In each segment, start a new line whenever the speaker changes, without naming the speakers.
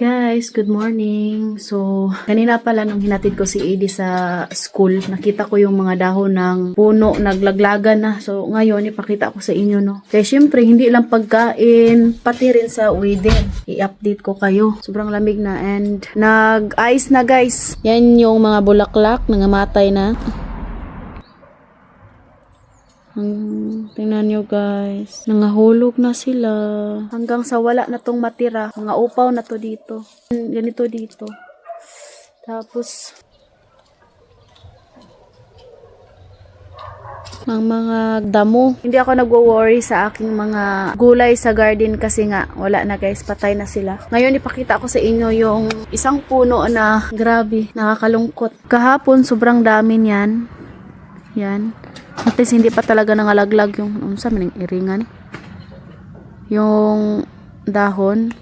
Guys, good morning. So, kanina pala nung hinatid ko si Edi sa school, nakita ko yung mga dahon ng puno, naglaglagan na. So, ngayon, ipakita ko sa inyo, no. Kaya syempre, hindi lang pagkain, pati rin sa weather. I-update ko kayo. Sobrang lamig na and nag-ice na, guys. Yan yung mga bulaklak, nangamatay na. Tingnan nyo guys, nangahulog na sila hanggang sa wala na tong matira. Mga upaw na to dito, ganito dito. Tapos ang mga damo, hindi ako nagwo-worry sa aking mga gulay sa garden kasi nga wala na guys, patay na sila. Ngayon ipakita ko sa inyo yung isang puno na grabe, nakakalungkot. Kahapon sobrang dami niyan. Yan. At least hindi pa talaga nangalaglag yung sa maning iringan. Yung dahon.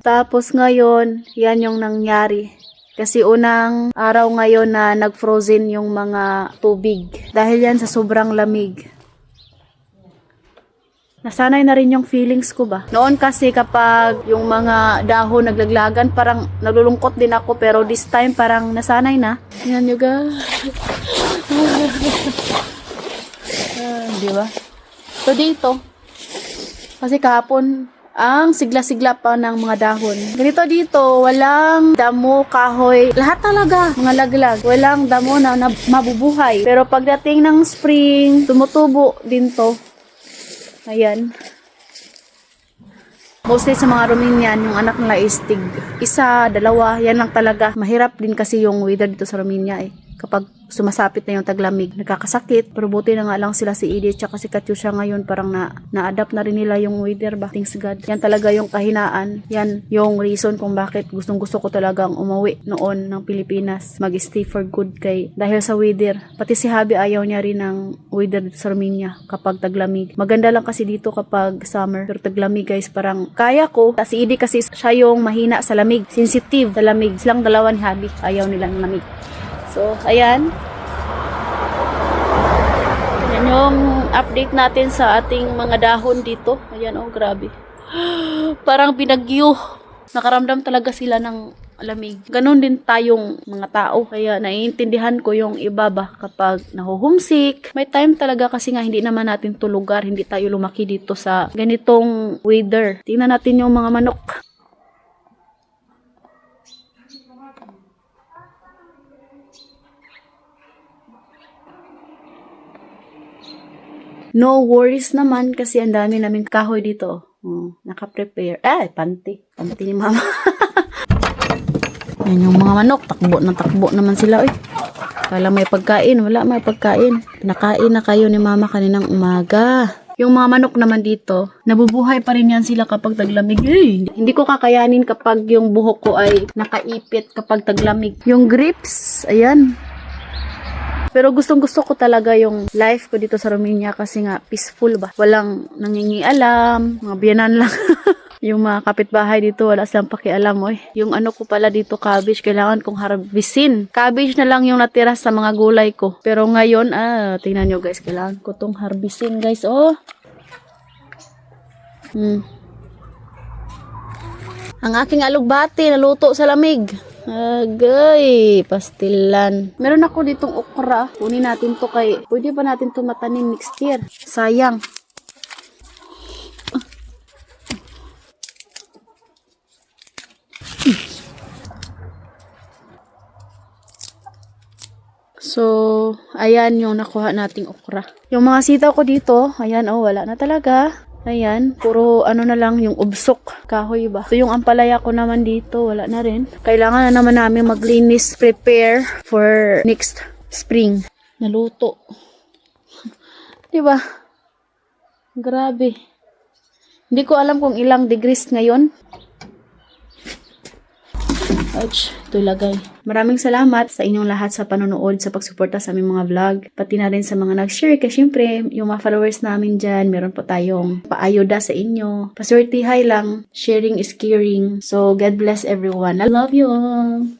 Tapos ngayon, yan yung nangyari. Kasi unang araw ngayon na nag-frozen yung mga tubig. Dahil yan sa sobrang lamig. Nasanay na rin yung feelings ko ba. Noon kasi kapag yung mga dahon naglaglagan, parang nalulungkot din ako. Pero this time parang nasanay na. Yan yung diba? So dito, kasi kahapon, ang sigla-sigla pa ng mga dahon. Ganito dito, walang damo, kahoy, lahat talaga, mga laglag. Walang damo na mabubuhay. Pero pagdating ng spring, tumutubo din to. Ayan. Mostly sa mga Romanian, yung anak nila is tig. Isa, dalawa, yan lang talaga. Mahirap din kasi yung weather dito sa Romania eh. Kapag sumasapit na yung taglamig, nakakasakit. Pero buti na nga lang sila si Edith tsaka si Katyusha ngayon parang na-adapt na rin nila yung weather ba. Thanks God. Yan talaga yung kahinaan. Yan yung reason kung bakit gustong gusto ko talagang umuwi noon ng Pilipinas. Mag-stay for good dahil sa weather. Pati si Habi ayaw niya rin ng weather dito sa Romania kapag taglamig. Maganda lang kasi dito kapag summer. Pero taglamig guys parang kaya ko. Si Edith kasi siya yung mahina sa lamig. Sensitive sa lamig. Silang dalawa ni Habi. Ayaw nilang lamig. So, ayan. Yan yung update natin sa ating mga dahon dito. Ayan, oh, grabe. Parang binagyo. Nakaramdam talaga sila ng lamig. Ganon din tayong mga tao. Kaya naiintindihan ko yung iba ba kapag nahuhumsik. May time talaga kasi nga hindi naman natin to lugar. Hindi tayo lumaki dito sa ganitong weather. Tingnan natin yung mga manok. No worries naman kasi ang dami naming kahoy dito. Naka-prepare. Panty. Panty ni mama. Yan yung mga manok. Takbo naman sila. Kala may pagkain. Wala may pagkain. Pinakain na kayo ni mama kaninang umaga. Yung mga manok naman dito, nabubuhay pa rin yan sila kapag taglamig. Hindi ko kakayanin kapag yung buhok ko ay nakaipit kapag taglamig. Yung grips, ayan. Pero gustong-gusto ko talaga yung life ko dito sa Romania kasi nga peaceful ba. Walang nangingialam, mga biyanan lang. Yung mga kapitbahay dito, wala silang pakialam. Yung ano ko pala dito, cabbage, kailangan kong harbisin. Cabbage na lang yung natira sa mga gulay ko. Pero ngayon, tingnan nyo guys, kailangan ko tong harbisin guys. Ang aking alugbati, naluto sa lamig. Agay, pastilan. Meron ako ditong okra. Kunin natin to kay, pwede pa natin to matanim next year. Sayang. So, ayan yung nakuha nating okra. Yung mga sitaw ko dito, ayan wala na talaga. Ayan, puro ano na lang yung ubsok, kahoy ba. So yung ampalaya ko naman dito, wala na rin. Kailangan na naman namin maglinis, prepare for next spring. Naluto. Diba? Grabe. Hindi ko alam kung ilang degrees ngayon. Ouch, ito lagay. Maraming salamat sa inyong lahat sa panonood, sa pagsuporta sa aming mga vlog. Pati na rin sa mga nag-share. Kasi syempre, yung mga followers namin dyan, meron po tayong paayuda sa inyo. Paswertihay lang. Sharing is caring. So, God bless everyone. I love you all.